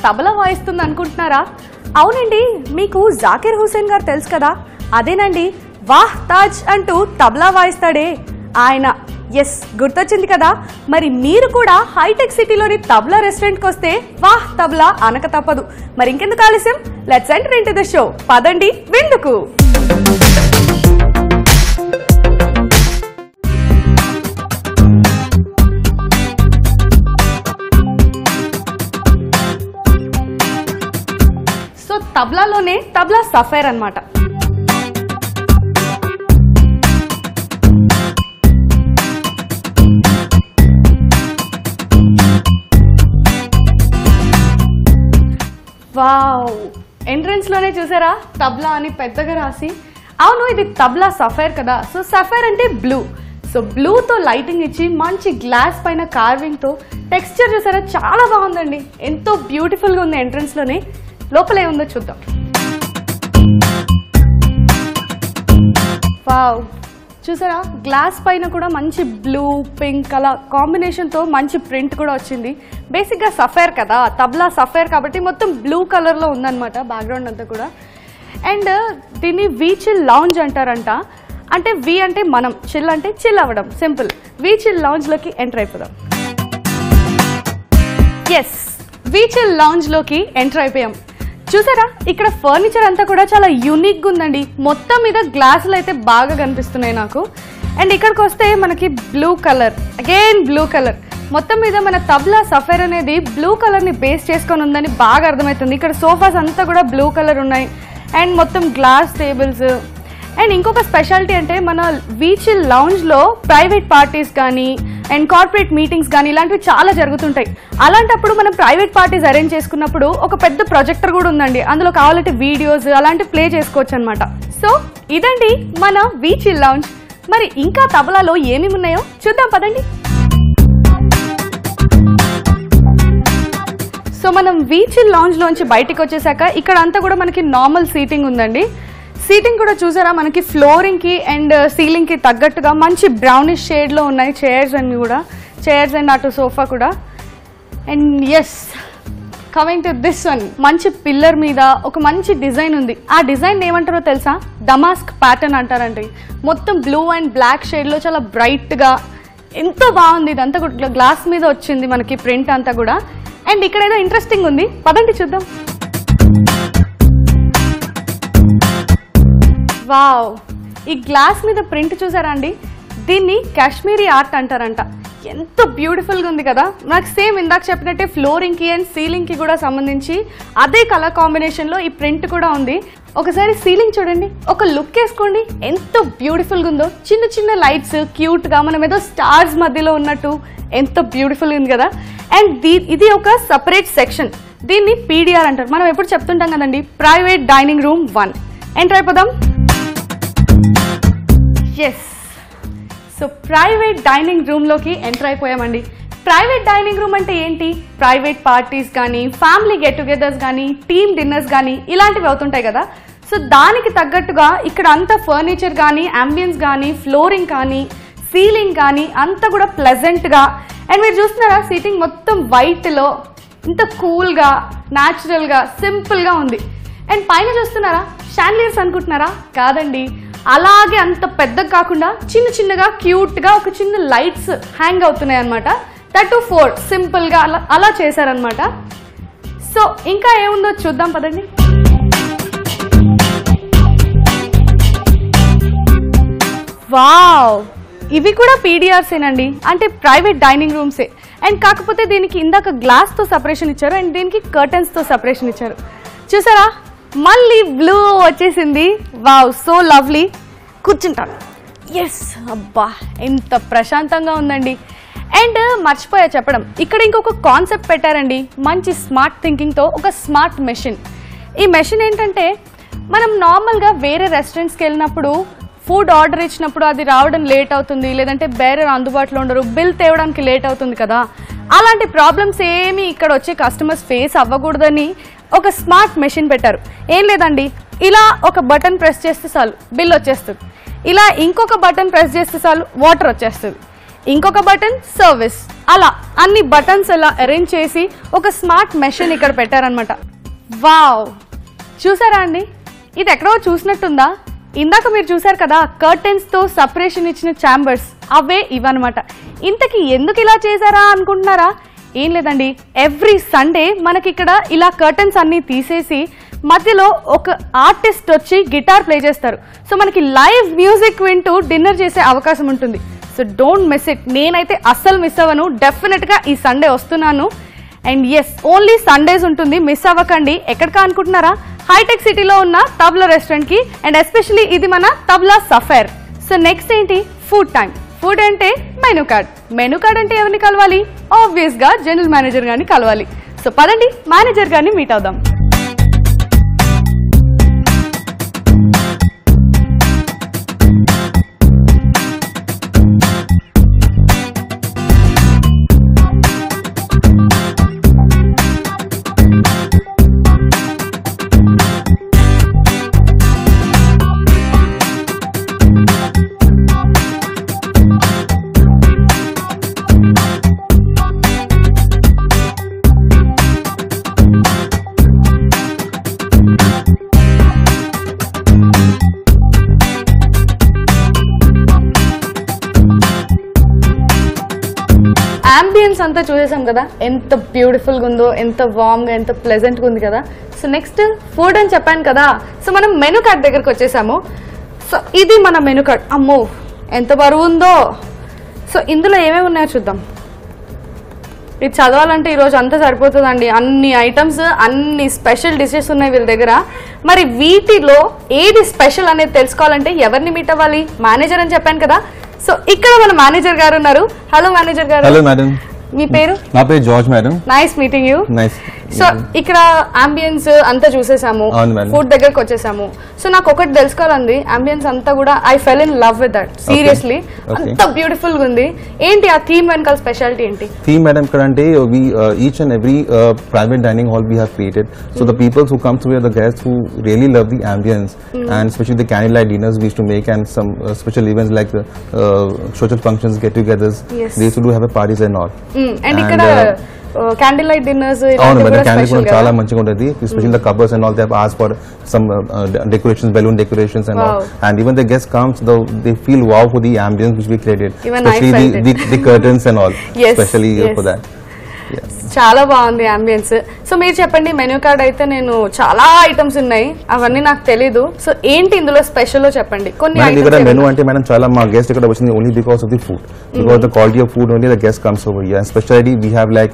తబలా వాయిస్తుంది అనుకుంటున్నారా? అవునండి, మీకు జాకిర్ హుసేన్ గారు తెలుసు కదా, అదేనండి వాహ్ తాజ్ అంటూ తబలా వాయిస్తాడే ఆయన. ఎస్, గుర్తొచ్చింది కదా. మరి మీరు కూడా హైటెక్ సిటీలోని తబలా రెస్టారెంట్కి వస్తే వాహ్ తబలా అనక తప్పదు. మరి ఇంకెందుకు ఆలస్యం, let's enter into the show. పదండి విందుకు. సో తబలాలోనే తబలా సఫైర్ అన్నమాట. వావ్, ఎంట్రన్స్ లోనే చూసారా తబలా అని పెద్దగా రాసి. అవును, ఇది తబలా సఫైర్ కదా. సో సఫైర్ అంటే బ్లూ. సో బ్లూతో లైటింగ్ ఇచ్చి మంచి గ్లాస్ పైన కార్వింగ్తో టెక్స్చర్ చూసారా, చాలా బాగుందండి. ఎంతో బ్యూటిఫుల్గా ఉంది. ఎంట్రన్స్ లోనే లోపల ఏముందో చూద్దాం. వావ్, చూసారా గ్లాస్ పైన కూడా మంచి బ్లూ పింక్ అలా కాంబినేషన్తో మంచి ప్రింట్ కూడా వచ్చింది. బేసిక్గా సఫైర్ కదా, తబలా సఫైర్ కాబట్టి మొత్తం బ్లూ కలర్లో ఉందన్నమాట బ్యాక్గ్రౌండ్ అంతా కూడా. అండ్ దీన్ని వి చిల్ లౌంజ్ అంటారంట. అంటే వి అంటే మనం, చిల్ అంటే చిల్ అవ్వడం, సింపుల్. వి చిల్ లౌంజ్లోకి ఎంటర్ అయిపోదాం. ఎస్, వి చిల్ లౌంజ్లోకి ఎంటర్ అయిపోయాం. చూసారా ఇక్కడ ఫర్నిచర్ అంతా కూడా చాలా యూనిక్గా ఉందండి. మొత్తం మీద గ్లాసులు అయితే బాగా కనిపిస్తున్నాయి నాకు. అండ్ ఇక్కడికి వస్తే మనకి blue colour, again blue colour. మొత్తం మీద మన తబలా సఫైర్ అనేది బ్లూ కలర్ని బేస్ చేసుకొని ఉందని బాగా అర్థమవుతుంది. ఇక్కడ సోఫాస్ అంతా కూడా బ్లూ కలర్ ఉన్నాయి. అండ్ మొత్తం గ్లాస్ టేబుల్స్. అండ్ ఇంకొక స్పెషాలిటీ అంటే మన వి చిల్ లౌంజ్లో ప్రైవేట్ పార్టీస్ కానీ అండ్ కార్పొరేట్ మీటింగ్స్ కానీ ఇలాంటివి చాలా జరుగుతుంటాయి. అలాంటప్పుడు మనం ప్రైవేట్ పార్టీస్ అరేంజ్ చేసుకున్నప్పుడు ఒక పెద్ద ప్రొజెక్టర్ కూడా ఉందండి. అందులో కావాలంటే వీడియోస్ అలాంటివి ప్లే చేసుకోవచ్చు అనమాట. సో ఇదండి మన వి చిల్ లౌంజ్. మరి ఇంకా తబలాలో ఏమేమి ఉన్నాయో చూద్దాం పదండి. సో మనం వి చిల్ లౌంజ్ లోంచి బయటికి వచ్చేసాక ఇక్కడ అంతా కూడా మనకి నార్మల్ సీటింగ్ ఉందండి. సీటింగ్ కూడా చూసారా మనకి ఫ్లోరింగ్కి అండ్ సీలింగ్కి తగ్గట్టుగా మంచి బ్రౌనిష్ షేడ్లో ఉన్నాయి చైర్స్ అన్ని కూడా. చైర్స్ అండ్ అటు సోఫా కూడా. And yes, coming to this one, మంచి పిల్లర్ మీద ఒక మంచి డిజైన్ ఉంది. ఆ డిజైన్ ఏమంటారో తెలుసా? డమాస్క్ ప్యాటర్న్ అంటారండి. మొత్తం బ్లూ అండ్ బ్లాక్ షేడ్లో చాలా బ్రైట్గా ఎంతో బాగుంది. ఇదంతా కూడా గ్లాస్ మీద వచ్చింది మనకి ప్రింట్ అంతా కూడా. అండ్ ఇక్కడ ఏదో ఇంట్రెస్టింగ్ ఉంది, పదండి చూద్దాం. వావ్, ఈ గ్లాస్ మీద ప్రింట్ చూసారా అండి? దీన్ని కాశ్మీరీ ఆర్ట్ అంటారంట. ఎంతో బ్యూటిఫుల్గా ఉంది కదా. నాకు సేమ్ ఇందాక చెప్పినట్టే ఫ్లోరింగ్కి అండ్ సీలింగ్కి కూడా సంబంధించి అదే కలర్ కాంబినేషన్లో ఈ ప్రింట్ కూడా ఉంది. ఒకసారి సీలింగ్ చూడండి, ఒక లుక్ వేసుకోండి, ఎంతో బ్యూటిఫుల్గా ఉందో. చిన్న చిన్న లైట్స్ క్యూట్గా మనం ఏదో స్టార్స్ మధ్యలో ఉన్నట్టు ఎంతో బ్యూటిఫుల్గా ఉంది కదా. అండ్ ఇది ఒక సపరేట్ సెక్షన్. దీన్ని పీడిఆర్ అంటారు. మనం ఎప్పుడు చెప్తుంటాం కదండి, ప్రైవేట్ డైనింగ్ రూమ్ 1. ఎంటర్ అయిపోదాం. ఎస్, సో ప్రైవేట్ డైనింగ్ రూమ్లోకి ఎంటర్ అయిపోయామండి. ప్రైవేట్ డైనింగ్ రూమ్ అంటే ఏంటి? ప్రైవేట్ పార్టీస్ కానీ ఫ్యామిలీ గెట్ టుగెదర్స్ కానీ టీమ్ డిన్నర్స్ కానీ ఇలాంటివి అవుతుంటాయి కదా. సో దానికి తగ్గట్టుగా ఇక్కడ అంతా ఫర్నిచర్ కానీ అంబియన్స్ కానీ ఫ్లోరింగ్ కానీ సీలింగ్ కానీ అంతా కూడా ప్లెజెంట్గా. అండ్ మీరు చూస్తున్నారా సీటింగ్ మొత్తం వైట్లో ఇంత కూల్గా న్యాచురల్గా సింపుల్గా ఉంది. అండ్ పైన చూస్తున్నారా షాండ్లియర్స్ అనుకుంటున్నారా? కాదండి, అలాగే అంత పెద్దగా కాకుండా చిన్న చిన్నగా క్యూట్గా ఒక చిన్న లైట్స్ హ్యాంగ్ అవుతున్నాయి అనమాట. 4 సింపుల్గా అలా చేశారనమాట. సో ఇంకా ఏముందో చూద్దాం పదండి. వావ్, ఇవి కూడా పీడిఆర్సేనండి, అంటే ప్రైవేట్ డైనింగ్ రూమ్సే. అండ్ కాకపోతే దీనికి ఇందాక గ్లాస్తో సపరేషన్ ఇచ్చారు అండ్ దీనికి కర్టన్స్తో సపరేషన్ ఇచ్చారు. చూసారా మళ్ళీ బ్లూ వచ్చేసింది. Wow, so lovely. కూర్చుంటాను. ఎస్, అబ్బా ఎంత ప్రశాంతంగా ఉందండి. అండ్ మర్చిపోయా చెప్పడం, ఇక్కడ ఇంకొక కాన్సెప్ట్ పెట్టారండి. మంచి స్మార్ట్ థింకింగ్తో ఒక స్మార్ట్ మెషిన్. ఈ మెషిన్ ఏంటంటే మనం నార్మల్గా వేరే రెస్టారెంట్స్కి వెళ్ళినప్పుడు ఫుడ్ ఆర్డర్ ఇచ్చినప్పుడు అది రావడం లేట్ అవుతుంది, లేదంటే బేరర్ అందుబాటులో ఉండరు, బిల్ తేవడానికి లేట్ అవుతుంది కదా. అలాంటి ప్రాబ్లమ్స్ ఏమీ ఇక్కడ వచ్చే కస్టమర్స్ ఫేస్ అవ్వకూడదని ఒక స్మార్ట్ మెషిన్ పెట్టారు. ఏం లేదండి, ఇలా ఒక బటన్ ప్రెస్ చేస్తే చాలు బిల్ వచ్చేస్తుంది. ఇలా ఇంకొక బటన్ ప్రెస్ చేస్తే చాలు వాటర్ వచ్చేస్తుంది. ఇంకొక బటన్ సర్వీస్, అలా అన్ని బటన్స్ అలా అరేంజ్ చేసి ఒక స్మార్ట్ మెషిన్ ఇక్కడ పెట్టారనమాట. వావ్, చూసారా అండి, ఇది ఎక్కడో చూసినట్టుందా? ఇందాక మీరు చూసారు కదా కర్టెన్స్తో సపరేషన్ ఇచ్చిన ఛాంబర్స్, అవే ఇవన్నమాట. ఇంతకీ ఎందుకు ఇలా చేశారా అనుకుంటున్నారా? ఏం లేదండి, ఎవ్రీ సండే మనకి ఇక్కడ ఇలా కర్టెన్స్ అన్నీ తీసేసి మధ్యలో ఒక ఆర్టిస్ట్ వచ్చి గిటార్ ప్లే చేస్తారు. సో మనకి లైవ్ మ్యూజిక్ వింటూ డిన్నర్ చేసే అవకాశం ఉంటుంది. So don't miss it. నేనైతే అస్సలు మిస్ అవ్వను, డెఫినెట్గా ఈ సండే వస్తున్నాను. అండ్ ఎస్, ఓన్లీ సండేస్ ఉంటుంది, మిస్ అవ్వకండి. ఎక్కడికా అనుకుంటున్నారా? హైటెక్ సిటీలో ఉన్న తబ్లా రెస్టారెంట్కి. అండ్ ఎస్పెషల్లీ ఇది మన తబ్లా సఫైర్. సో నెక్స్ట్ ఏంటి? Food time. ఫుడ్ అంటే మెనూ కార్డ్. మెనూ కార్డ్ అంటే ఎవరిని కలవాలి? ఆబ్వియస్గా జనరల్ మేనేజర్ గారిని కలవాలి. సో పదండి మేనేజర్ గారిని మీట్ అవుదాం. అంబియన్స్ అంతా చూసేసాం కదా, ఎంత బ్యూటిఫుల్గా ఉందో, ఎంత వామ్గా, ఎంత ప్లెజెంట్గా ఉంది కదా. సో నెక్స్ట్ ఫుడ్ అని చెప్పాను కదా, సో మనం మెనూ కార్డ్ దగ్గరకు వచ్చేసాము. సో ఇది మన మెనూ కార్డ్. అమ్మో ఎంత బరువు ఉందో. సో ఇందులో ఏమేమి ఉన్నాయో చూద్దాం. ఇది చదవాలంటే ఈరోజు అంతా సరిపోతుందండి. అన్ని ఐటమ్స్, అన్ని స్పెషల్ డిషెస్ ఉన్నాయి వీళ్ళ దగ్గర. మరి వీటిలో ఏది స్పెషల్ అనేది తెలుసుకోవాలంటే ఎవరిని మీట్ అవ్వాలి? మేనేజర్ అని చెప్పాను కదా. సో ఇక్కడ మన మేనేజర్ గారు ఉన్నారు. హలో మేనేజర్ గారు. Hello madam. మీ పేరు? నా పేరు George madam. Nice meeting you. Nice. So ఇక్కడ అంబియన్స్ అంతా చూసేసాము, ఫుడ్ దగ్గరకు వచ్చేసాము. సో నాకు ఒకటి తెలుసుకోవాలండి, అంబియన్స్ అంతా కూడా I fell in love with that. Seriously అంత బ్యూటిఫుల్ గా ఉంది. ఏంటి ఆ థీమ్ వెనకాల స్పెషాలిటీ ఏంటి? థీమ్ మేడం ఇక్కడ అంటే each and every private dining hall we have created. So the peoples who comes here, the guests who really love the ambience and specially the candle light dinners we used to make and some special events like social functions, get-togethers. They used to do have a parties and all. And ఇక్కడ candle light dinners అవును madam, candle కూడా చాలా మంచిగా ఉంటుంది. Especially the covers and all they have asked for some decorations, balloon decorations and all. And even the guest comes, they feel wow for the ambience which we created, especially the curtains and all, especially for that. చాలా బాగుంది ambience. So మీరు చెప్పండి, menu card అయితే నేను చాలా items ఉన్నాయి, అవన్నీ నాకు తెలీదు. సో ఏంటి ఇందులో స్పెషల్ చెప్పండి. కొన్ని ఇక్కడ మెనూ అంటే మేడం చాలా మా గెస్ట్ ఇక్కడ వచ్చింది only because of the food, because the quality of food only the guest comes over here. Specially we have like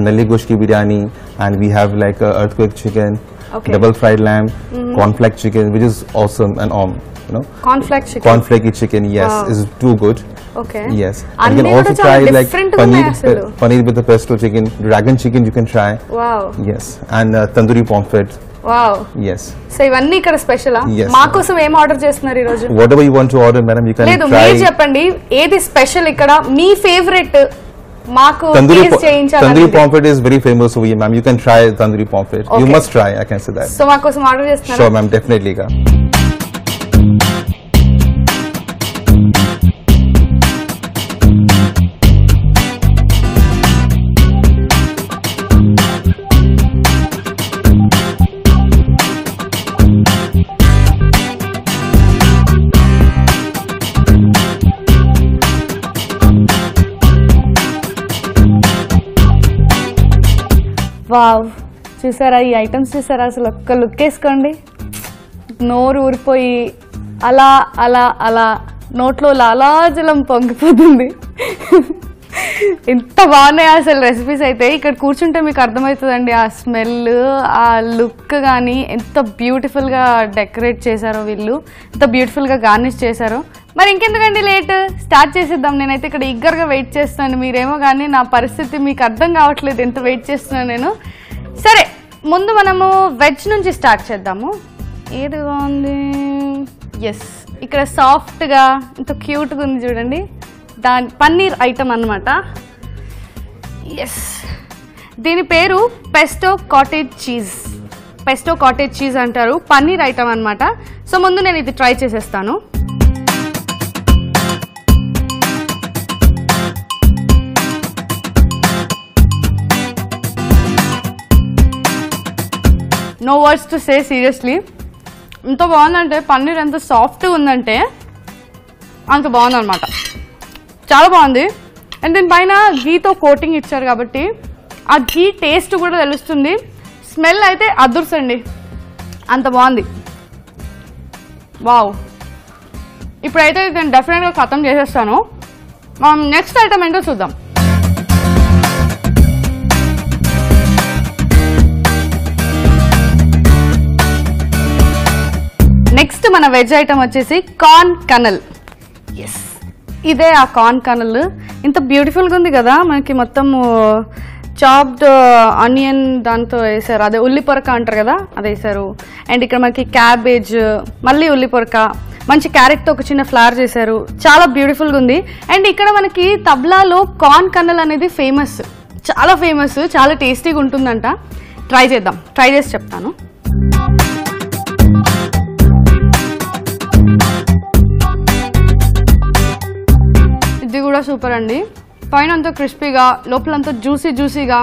nalli గోష్కి biryani and we have like earthquake chicken, double fried lamb, cornflake chicken which is awesome and you know, cornflake chicken, yes, is too good. Okay. Yes. And you can also try like paneer with the pesto chicken, dragon chicken you can try. Wow. Yes. And tandoori pomfret. Wow. Yes. So ఇవన్నీ ఇక్కడ స్పెషలా? మా కోసం ఏం order చేస్తున్నారు ఈ రోజు? Whatever you want to order madam, you can try. లేదు, మీరు చెప్పండి ఏది స్పెషల్ ఇక్కడ, మీ ఫేవరెట్ మాకు టేస్ట్ చేయించాలి. Tandoori pomfret is very famous over here ma'am, you can try tandoori pomfret. You must try, I can say that. So మా కోసం order చేస్తున్నారా? Sure ma'am, definitely ga. Wow, చూసారా ఈ ఐటమ్స్? చూసారా? అసలు ఒక్క లుక్ వేసుకోండి, నోరు ఊరిపోయి అలా అలా అలా నోట్లో లాలాజలం పొంగిపోతుంది. ఎంత బాగున్నాయి అసలు రెసిపీస్ అయితే. ఇక్కడ కూర్చుంటే మీకు అర్థమవుతుందండి ఆ స్మెల్, ఆ లుక్ కానీ ఎంత బ్యూటిఫుల్గా డెకరేట్ చేశారో వీళ్ళు, ఎంత బ్యూటిఫుల్గా గార్నిష్ చేశారో. మరి ఇంకెందుకండి లేట్, స్టార్ట్ చేసేద్దాం. నేనైతే ఇక్కడ ఈగర్గా వెయిట్ చేస్తున్నాను, మీరేమో కానీ నా పరిస్థితి మీకు అర్థం కావట్లేదు ఎంత వెయిట్ చేస్తున్నాను నేను. సరే, ముందు మనము వెజ్ నుంచి స్టార్ట్ చేద్దాము. ఏది బాగుంది? ఎస్, ఇక్కడ సాఫ్ట్గా ఇంత క్యూట్గా ఉంది చూడండి, దాని పన్నీర్ ఐటమ్ అన్నమాట. ఎస్, దీని పేరు pesto cottage cheese. Pesto cottage cheese అంటారు, పన్నీర్ ఐటమ్ అన్నమాట. సో ముందు నేను ఇది ట్రై చేసేస్తాను. No words to say seriously. ఎంత బాగుందంటే పన్నీర్ ఎంత సాఫ్ట్గా ఉందంటే అంత బాగుందన్నమాట, చాలా బాగుంది. అండ్ దీనిపైన గీతో కోటింగ్ ఇచ్చారు కాబట్టి ఆ గీ టేస్ట్ కూడా తెలుస్తుంది. స్మెల్ అయితే అదుర్సండి, అంత బాగుంది. వావ్, ఇప్పుడైతే నేను డెఫినెట్గా ఖతం చేసేస్తాను. మనం నెక్స్ట్ ఐటమ్ ఏంటో చూద్దాం. నెక్స్ట్ మన వెజ్ ఐటమ్ వచ్చేసి కార్న్ కనల్. ఎస్, ఇదే ఆ కార్న్ కనల్. ఇంత బ్యూటిఫుల్గా ఉంది కదా, మనకి మొత్తము చాప్డ్ ఆనియన్ దాంతో వేసారు, అదే ఉల్లి పొరక అంటారు కదా, అది వేసారు. అండ్ ఇక్కడ మనకి క్యాబేజ్, మళ్ళీ ఉల్లి పొరక, మంచి క్యారెట్తో ఒక చిన్న ఫ్లవర్ చేశారు, చాలా బ్యూటిఫుల్గా ఉంది. అండ్ ఇక్కడ మనకి తబ్లాలో కార్న్ కనల్ అనేది ఫేమస్, చాలా ఫేమస్, చాలా టేస్టీగా ఉంటుందంట. ట్రై చేద్దాం, ట్రై చేసి చెప్తాను. ఇది కూడా సూపర్ అండి, పైన అంతా క్రిస్పీగా, లోపలంతా జ్యూసీగా,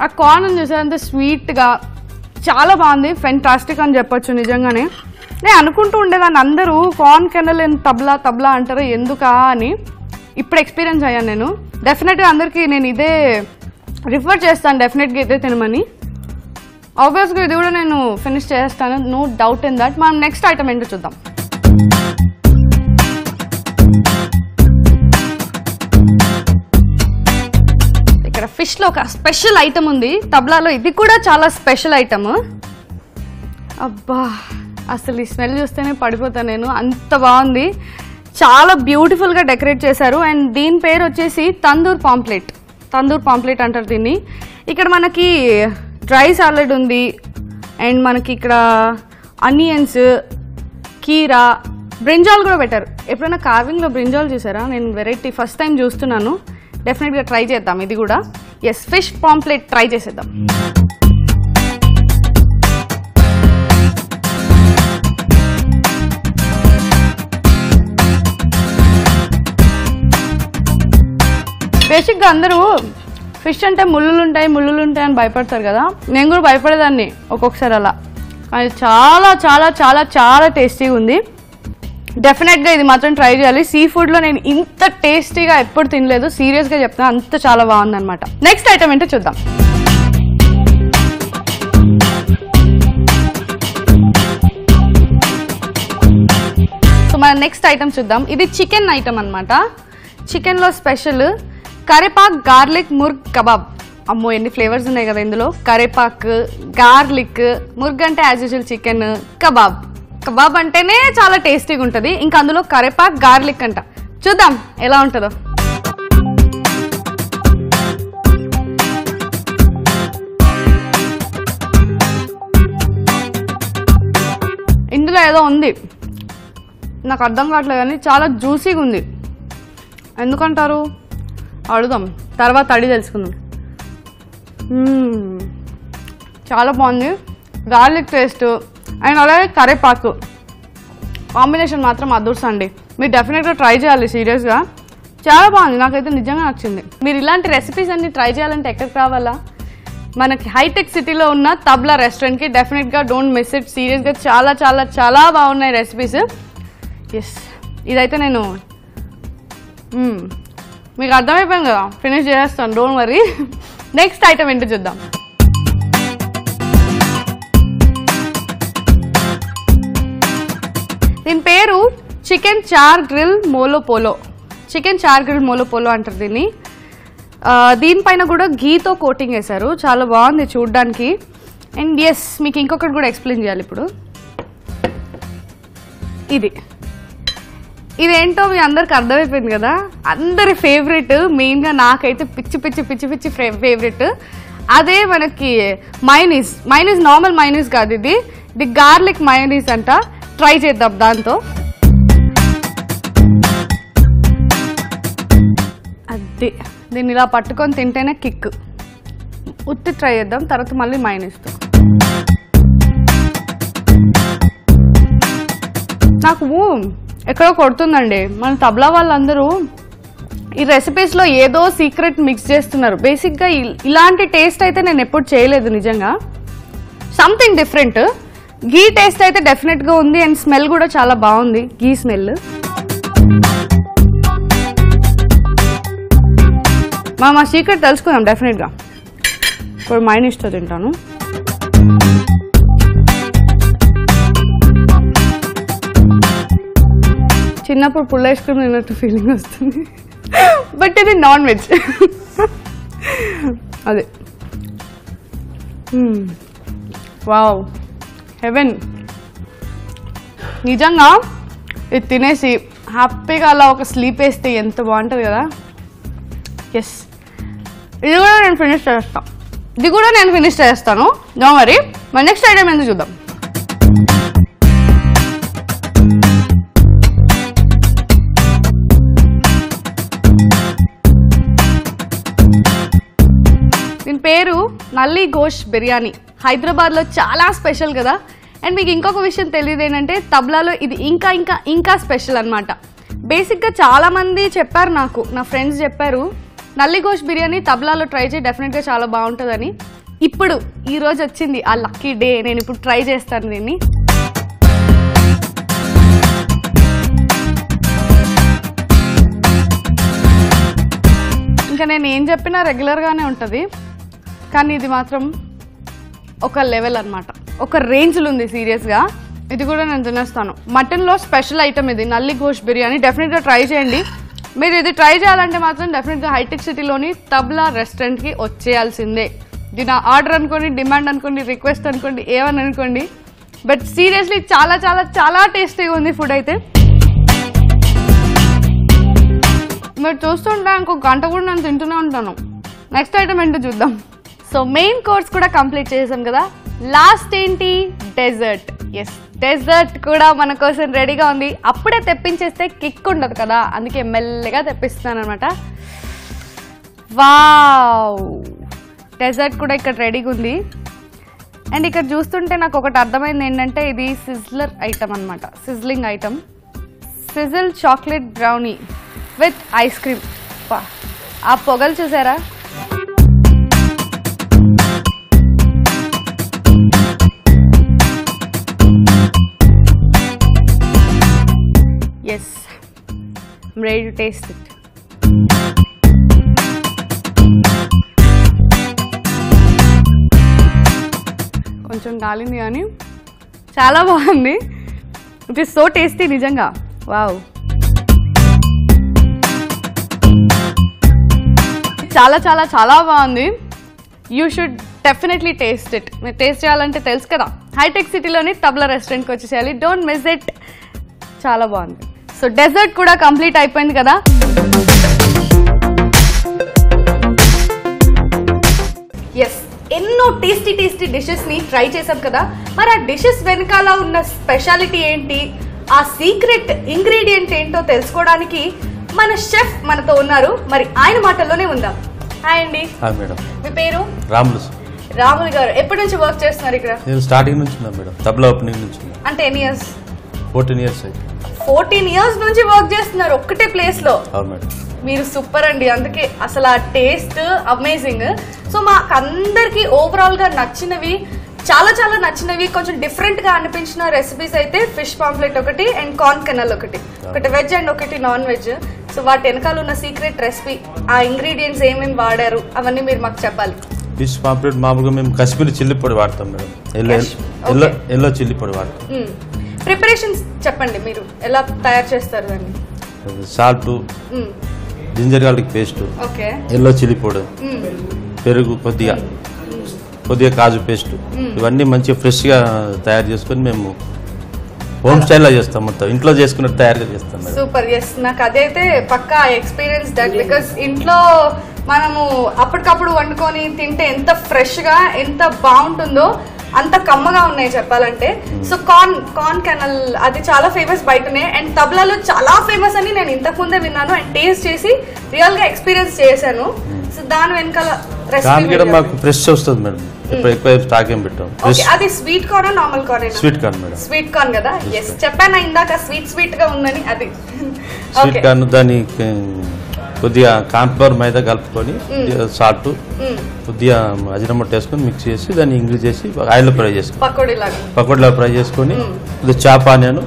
ఆ కార్న్ చూసారు అంతా స్వీట్గా, చాలా బాగుంది. ఫెంటాస్టిక్ అని చెప్పొచ్చు నిజంగానే. నేను అనుకుంటూ ఉండేదాన్ని అందరూ కార్న్ కెనల్ అండ్ తబ్లా అంటారు ఎందుకా అని, ఇప్పుడు ఎక్స్పీరియన్స్ అయ్యాను నేను. డెఫినెట్గా అందరికీ నేను ఇదే రిఫర్ చేస్తాను, డెఫినెట్గా ఇదే తినమని. ఆబ్వియస్గా ఇది కూడా నేను ఫినిష్ చేస్తాను, నో డౌట్ ఇన్ దట్. మనం నెక్స్ట్ ఐటమ్ ఏంటో చూద్దాం. ఇక్కడ ఫిష్లో ఒక స్పెషల్ ఐటమ్ ఉంది తబ్లాలో, ఇది కూడా చాలా స్పెషల్ ఐటమ్. అబ్బా, అసలు ఈ స్మెల్ చూస్తేనే పడిపోతాను నేను, అంత బాగుంది. చాలా బ్యూటిఫుల్గా డెకరేట్ చేశారు. అండ్ దీని పేరు వచ్చేసి తందూర్ పాంప్లెట్ అంటారు దీన్ని. ఇక్కడ మనకి డ్రై సాలెడ్ ఉంది, అండ్ మనకి ఇక్కడ ఆనియన్స్, కీరా, బ్రింజాల్ కూడా పెట్టారు. ఎప్పుడైనా కార్వింగ్లో బ్రింజాల్ చూసారా? నేను వెరైటీ ఫస్ట్ టైం చూస్తున్నాను, డెఫినెట్గా ట్రై చేద్దాం ఇది కూడా. ఎస్, ఫిష్ పాంప్లెట్ ట్రై చేసేద్దాం. బేసిక్గా అందరూ ఫిష్ అంటే ముళ్ళులు ఉంటాయి అని భయపడతారు కదా, నేను కూడా భయపడేదాన్ని ఒక్కొక్కసారి అలా. అది చాలా చాలా చాలా చాలా టేస్టీగా ఉంది. డెఫినెట్గా ఇది మాత్రం ట్రై చేయాలి. సీ ఫుడ్లో నేను ఇంత టేస్టీగా ఎప్పుడు తినలేదు, సీరియస్గా చెప్తాను, అంత చాలా బాగుందన్నమాట. నెక్స్ట్ ఐటమ్ ఏంటో చూద్దాం. సో మన నెక్స్ట్ ఐటమ్ చూద్దాం. ఇది చికెన్ ఐటమ్ అనమాట. చికెన్లో స్పెషల్ కరేపాక్ గార్లిక్ ముర్గ్ కబాబ్. అమ్మో, ఎన్ని ఫ్లేవర్స్ ఉన్నాయి కదా ఇందులో. కరేపాక్, గార్లిక్, ముర్గ్ అంటే యాజ్ యూజువల్ చికెన్, కబాబ్ అంటేనే చాలా టేస్టీగా ఉంటుంది. ఇంకా అందులో కరేపాక్ గార్లిక్ అంట. చూద్దాం ఎలా ఉంటుందో. ఇందులో ఏదో ఉంది, నాకు అర్థం కావట్లేదు, కానీ చాలా జ్యూసీగా ఉంది. ఎందుకంటారు అడుగుదాం, తర్వాత అడిగి తెలుసుకుందాం. చాలా బాగుంది, గార్లిక్ టేస్ట్ అండ్ అలాగే కరేపాకు కాంబినేషన్ మాత్రం అదృష్టండి. మీరు డెఫినెట్గా ట్రై చేయాలి, సీరియస్గా చాలా బాగుంది, నాకైతే నిజంగా నచ్చింది. మీరు ఇలాంటి రెసిపీస్ అన్ని ట్రై చేయాలంటే ఎక్కడికి రావాలా? మనకి హైటెక్ సిటీలో ఉన్న తబ్లా రెస్టారెంట్కి. డెఫినెట్గా డోంట్ మిస్ ఇట్, సీరియస్గా చాలా చాలా చాలా బాగున్నాయి రెసిపీస్. ఎస్, ఇదైతే నేను మీకు అర్థమైపోయింది కదా, ఫినిష్ చేసేస్తాను, డోంట్ వరీ. నెక్స్ట్ ఐటమ్ ఏంటో చూద్దాం. దీని పేరు చికెన్ చార్ గ్రిల్ మోలో పోలో అంటారు దీన్ని. దీనిపైన కూడా గీతో కోటింగ్ వేశారు, చాలా బాగుంది చూడడానికి. అండ్ ఎస్, మీకు ఇంకొకటి కూడా ఎక్స్ప్లెయిన్ చేయాలి ఇప్పుడు. ఇదేంటో మీ అందరికి అర్థమైపోయింది కదా, అందరి ఫేవరెట్, మెయిన్గా నాకైతే పిచ్చి ఫేవరెట్. అదే మనకి మైనీస్ నార్మల్ మైనీస్ కాదు, ఇది గార్లిక్ మైనీస్ అంట. ట్రై చేద్దాం దాంతో. దీన్ని ఇలా పట్టుకొని తింటేనే కిక్. ఉత్తి ట్రై చేద్దాం, తర్వాత మళ్ళీ మైనీస్తో. నాకు ఎక్కడో కొడుతుందండి, మన తబ్లా వాళ్ళందరూ ఈ రెసిపీస్లో ఏదో సీక్రెట్ మిక్స్ చేస్తున్నారు. బేసిక్గా ఇలాంటి టేస్ట్ అయితే నేను ఎప్పుడు చేయలేదు నిజంగా. Something different. ఘీ టేస్ట్ అయితే డెఫినెట్గా ఉంది అండ్ స్మెల్ కూడా చాలా బాగుంది, ఘీ స్మెల్. మా సీక్రెట్ తెలుసుకుందాం డెఫినెట్గా. ఇప్పుడు మైనీస్తో తింటాను. చిన్నప్పుడు పుల్ల ఐస్ క్రీమ్ తిన్నట్టు ఫీలింగ్ వస్తుంది, బట్ ఇది నాన్ వెజ్. అదే వావ్, హెవెన్. నిజంగా ఇది తినేసి హ్యాపీగా అలా ఒక స్లీప్ వేస్తే ఎంత బాగుంటుంది కదా. ఎస్, ఇది కూడా నేను ఫినిష్ చేస్తాను. నో మరి మన నెక్స్ట్ ఐటమ్ ఎందుకు చూద్దాం. దీని పేరు నల్లి గోష్ బిర్యానీ. హైదరాబాద్లో చాలా స్పెషల్ కదా. అండ్ మీకు ఇంకొక విషయం తెలియదు ఏంటంటే తబ్లాలో ఇది ఇంకా ఇంకా ఇంకా స్పెషల్ అనమాట. బేసిక్గా చాలామంది చెప్పారు నాకు, నా ఫ్రెండ్స్ చెప్పారు నల్లి గోష్ బిర్యానీ తబ్లాలో ట్రై చేయి, డెఫినెట్గా చాలా బాగుంటుందని. ఇప్పుడు ఈరోజు వచ్చింది ఆ లక్కీ డే. నేను ఇప్పుడు ట్రై చేస్తాను దీన్ని. ఇంకా నేను ఏం చెప్పినా రెగ్యులర్గానే ఉంటుంది, కానీ ఇది మాత్రం ఒక లెవెల్ అనమాట, ఒక రేంజ్లో ఉంది సీరియస్గా. ఇది కూడా నేను తినేస్తాను. మటన్లో స్పెషల్ ఐటమ్ ఇది నల్లి గోష్ బిర్యానీ. డెఫినెట్గా ట్రై చేయండి. మీరు ఇది ట్రై చేయాలంటే మాత్రం డెఫినెట్గా హైటెక్ సిటీలోని తబ్లా రెస్టారెంట్కి వచ్చేయాల్సిందే. ఇది నా ఆర్డర్ అనుకోండి, డిమాండ్ అనుకోండి, రిక్వెస్ట్ అనుకోండి, ఏమని అనుకోండి, బట్ సీరియస్లీ చాలా చాలా చాలా టేస్టీగా ఉంది ఫుడ్ అయితే. మీరు చూస్తుంటే ఇంకొక గంట కూడా నేను తింటూనే ఉంటాను. నెక్స్ట్ ఐటమ్ ఏంటో చూద్దాం. సో మెయిన్ కోర్స్ కూడా కంప్లీట్ చేసాం కదా. లాస్ట్ ఏంటి? డెజర్ట్. ఎస్, డెజర్ట్ కూడా మన కోసం రెడీగా ఉంది. అప్పుడే తెప్పించేస్తే కిక్ ఉండదు కదా, అందుకే మెల్లగా తెప్పిస్తున్నాను అనమాట. వావ్, డెజర్ట్ కూడా ఇక్కడ రెడీగా ఉంది. అండ్ ఇక్కడ చూస్తుంటే నాకు ఒకటి అర్థమైంది ఏంటంటే ఇది సిజ్లర్ ఐటమ్ అనమాట, sizzling item. Sizzle chocolate brownie with ice cream. ఆ పొగలు చూసారా? Yes, I'm ready to taste it. కొంచెం కాలింది కానీ చాలా బాగుంది. ఇట్ ఈస్ సో టేస్టీ నిజంగా. వావ్, చాలా చాలా చాలా బాగుంది. You should definitely taste it. మీరు టేస్ట్ చేయాలంటే తెలుసు కదా, హైటెక్ సిటీలోని తబ్లా రెస్టారెంట్కి వచ్చేసేయాలి. Don't miss it. చాలా బాగుంది. సో డెజర్ట్ కూడా కంప్లీట్ అయిపోయింది కదా. ఎస్, ఎన్నో టేస్టీ టేస్టీ డిషెస్ని ట్రై చేసాం కదా. మరి ఆ డిషెస్ వెనకాల ఉన్న స్పెషాలిటీ ఏంటి, ఆ సీక్రెట్ ఇంగ్రీడియంట్ ఏంటో తెలుసుకోవడానికి మన షెఫ్ మనతో ఉన్నారు. మరి ఆయన మాటల్లోనే ఉందాం. హాయ్ అండి. Hi madam. మీ పేరు? రాములు. రాములు గారు ఎప్పటి నుంచి వర్క్ చేస్తున్నారు ఇక్కడ? నేను స్టార్టింగ్ నుంచి ఉన్నా మేడం, తబ్లా ఓపెనింగ్ నుంచి. అంటే ఎన్ని ఇయర్స్? 14 years అయింది. 14 years నుంచి వర్క్ చేస్తున్నారు ఒక్కటే ప్లేస్ లో. అవును మేడం. మీరు సూపర్ అండి. అందుకే అసలు ఆ టేస్ట్ అమేజింగ్. సో మాకు అందరికి ఓవరాల్ గా నచ్చినవి, చాలా చాలా నచ్చినవి, కొంచెం డిఫరెంట్ గా అనిపించిన రెసిపీస్ అయితే ఫిష్ పాంప్లెట్ ఒకటి అండ్ కార్న్ కెనల్ ఒకటి వెజ్ అండ్ ఒకటి నాన్ వెజ్. సో వాటి వెనకాల ఉన్న సీక్రెట్ రెసిపీ, ఆ ఇంగ్రీడియంట్స్ ఏమేమి వాడారు అవన్నీ మీరు మాకు చెప్పాలి. ఫిష్ పాంప్లెట్ మామూలుగా మేము కాశ్మీరీ చిల్లీ పొడి వాడతాం మేడం, ఎల్లో చిల్లీ పొడి వాడతాం. ప్రిపరేషన్స్ చెప్పండి, మీరు ఎలా తయారు చేస్తారు దాన్ని? Salt, ginger garlic paste, yellow chilli పొడి, పెరుగు, కొద్దిగా కాజు పేస్ట్, ఇవన్నీ మంచిగా ఫ్రెష్గా తయారు చేసుకొని మేము హోమ్ స్టైల్లో చేస్తాం. మొత్తం ఇంట్లో చేసుకున్నట్టు తయారుగా చేస్తాం. సూపర్. ఎస్, నాకు అదైతే పక్కా ఎక్స్పీరియన్స్ దట్. బికాస్ ఇంట్లో మనము అప్పటికప్పుడు వండుకొని తింటే ఎంత ఫ్రెష్గా ఎంత బాగుంటుందో అంత కమ్మగా ఉన్నాయి చెప్పాలంటే. సో కార్న్ కెనల్ అది చాలా ఫేమస్ బయటనే, అండ్ తబ్లాలో చాలా ఫేమస్ అని నేను ఇంతకు ముందే విన్నాను అండ్ టేస్ట్ చేసి రియల్ గా ఎక్స్పీరియన్స్ చేశాను. సో దాని వెనకాల మాకు ఫ్రెష్ వస్తుంది మేడం, ఎక్కువ స్టాక్ ఏం పెట్టాం. అది sweet corn, normal corn? Sweet corn madam. Sweet corn కదా. ఎస్, చెప్పాను ఇందాక స్వీట్ గా ఉందని. అది స్వీట్ కార్న్. దాని కొద్దిగా కార్న్ఫ్లవర్ మైదా కలుపుకొని సాల్ట్ కొద్దిగా అజినమోటో వేసుకొని మిక్స్ చేసి దాన్ని ఇంగ్రీజ్ చేసి ఆయిల్లో ఫ్రై చేసుకోవాలి. పకోడీలా ఫ్రై చేసుకొని కొద్దిగా చాప్ ఆనియన్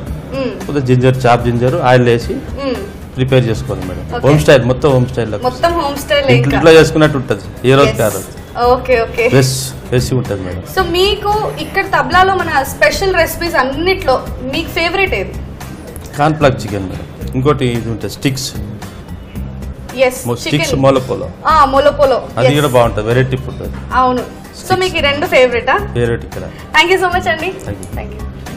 కొద్దిగా జింజర్ ఆయిల్ వేసి ప్రిపేర్ చేసుకోవాలి మేడం. హోమ్ స్టైల్, మొత్తం హోమ్ స్టైల్ ఇంట్లో చేసుకున్నట్టు ఉంటుంది. ఏ రోజు కాదు, ఫ్రెష్ ఉంటుంది మేడం. సో మీకు ఇక్కడ తబ్లాలో మన స్పెషల్ రెసిపీస్ అన్నిట్లో మీకు ఫేవరెట్ ఏది? Cornflour chicken madam. ఇంకోటి ఇది ఉంటుంది స్టిక్స్ మొలపోలో, అది కూడా బాగుంటుంది, వెరైటీ ఫుడ్. అవును. సో మీకు ఈ రెండు ఫేవరెట్ ఇక్కడ. థ్యాంక్ యూ సో మచ్ అండి.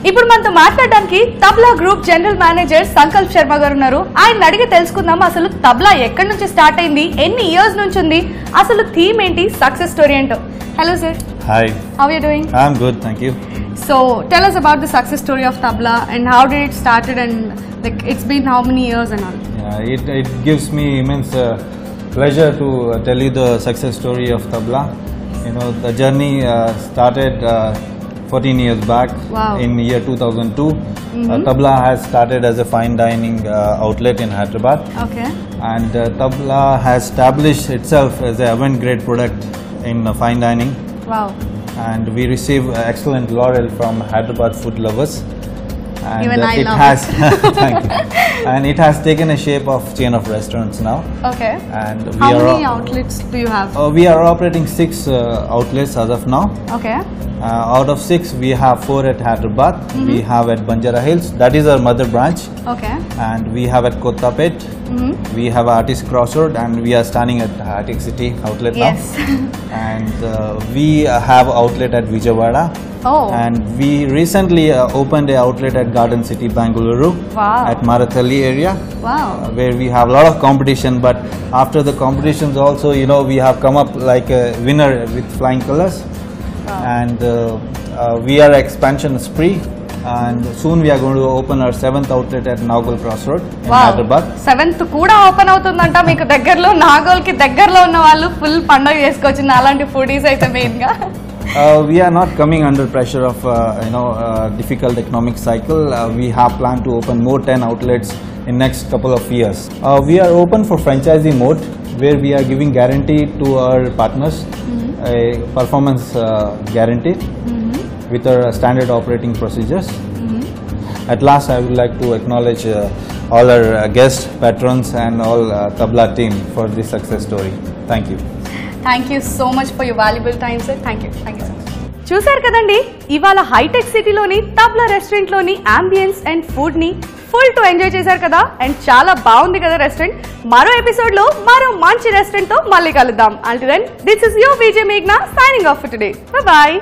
ఇప్పుడు మనతో మాట్లాడడానికి tabla group general manager Sankalp Sharma గారు ఉన్నారు. ఆయన అడిగి తెలుసుకుందాం అసలు తబ్లా ఎక్కడి నుంచి స్టార్ట్ అయింది, ఎన్ని ఇయర్స్ నుంచి ఉంది, అసలు థీమ్ ఏంటి, సక్సెస్ స్టోరీ ఏంటో. Hello sir. Hi. How are you doing? I am good, thank you. So tell us about the success story of tabla and how did it started and like it's been how many years and all. Yeah, it gives me immense pleasure to tell you the success story of tabla. You know, the journey started 14 years back. Wow. In year 2002. Tabla has started as a fine dining outlet in Hyderabad. Okay. And Tabla has established itself as a avant grade product in fine dining. Wow. And we receive excellent laurel from Hyderabad food lovers. And even I it love has thank you. And it has taken a shape of chain of restaurants now. Okay. And how many outlets do you have? We are operating 6 outlets as of now. Okay. Out of 6, we have 4 at Hyderabad. We have at Banjara Hills, that is our mother branch. Okay. And we have at Kottapet. We have Artist Crossroad, and we are standing at Attic City outlet now. Yes. And we have outlet at Vijayawada. Oh. And we recently opened a outlet at Garden City, Bangalore. Wow. At Marathalli area. Wow. Where we have a lot of competition, but after the competitions also, you know, we have come up like a winner with flying colors. Wow. And we are expansion spree. And soon we are going to open our 7th outlet at Nagal Crossroad in Hyderabad. 7th కూడా open అవుతుందంట మీకు దగ్గరలో. నాగోల్కి దగ్గరలో ఉన్న వాళ్ళు full పండుగ చేసుకోవచ్చు అలాంటి ఫుడీస్ అయితే మెయిన్ గా. We are not coming under pressure of difficult economic cycle. We have planned to open more 10 outlets in next couple of years. We are open for franchisee mode, where we are giving guarantee to our partners, a performance guarantee with our standard operating procedures. At last, I would like to acknowledge all our guests, patrons, and all Tabla team for this success story. Thank you. Thank you so much for your valuable time sir. Thank you so much. చూసారు కదండి, ఇవాళ hitech సిటీలోని tabla రెస్టారెంట్లోని ambience and ఫుడ్ని full to enjoy చేశారు కదా. And చాలా బాగుంది కదా రెస్టారెంట్. మరో ఎపిసోడ్లో మరో మంచి రెస్టారెంట్తో మళ్ళీ కలుద్దాం. Until then, this is your Vijay మేఘ్నా signing off for today. Bye bye.